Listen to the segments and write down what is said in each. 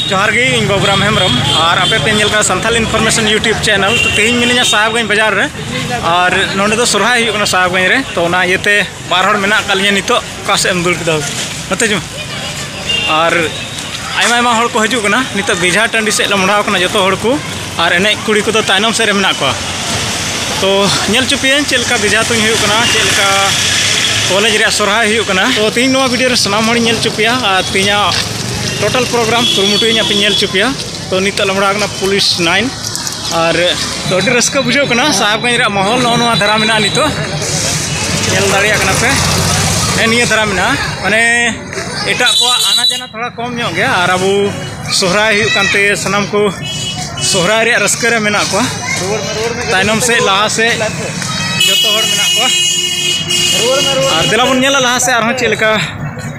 जोहार गे इन बाबूराम हेम्ब्रम और आपे पे नेल का संथाल इन्फॉर्मेशन यूट्यूब चैनल तो तेज मिनिया साहबगंज बाजार रे और नोंडे दो सोरहाय हुई कना साहबगंज रे तो ना येते बार हड़ मेना कालिया नितो कासे एम दुल किदा नते जो और आयमा आयमा हड़ को हजू कना नितो बेझा टंडी से लमड़ाव कना जतो हड़ को और एने कुड़ी को तो तायनम से रे मेना को तो नेल चुपियन चेलका बेझा तुኝ हुई कना चेलका कॉलेज रे सोरहाय हुई कना तो तीन नोवा वीडियो रे सनाम हड़ नेल चुपिया और तीना टोटल प्रोग्राम कुरुमुटुई पे नेल चुपिया तो नित लमड़ा पुलिस 9 और तो रस्क बुझे साहबगंज माहौल नौ धारा में नित दाड़ा पे निया धारा में माने एटा को आना जाना थोड़ा कम गया और अब सोहराय सामान को सोहराय रस्क में तायनम से लहा से जो और दिला बन लहा से चलका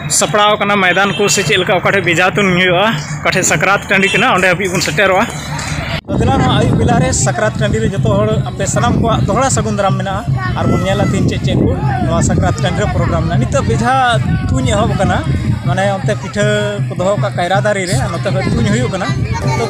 सपड़ाव कना मैदान को से चलका ओकाठे बेजा तुन ओकाठे सकरात टाँडी कना ओंडे हाबी बन सेटेरोआ तो दिला आयु बेला रे सकरात टाँडी रे जतो हड़ आपे सनाम को दोहड़ा सगुन दाराम मेना और बन नेला तीन चे को नवा सकरात टाँडी रे प्रोग्राम ना नित बेजा तुኝ एहब कना माने ओंते पिठा को दोहो का कायरा दारी रे नते तुኝ हुयु कना तो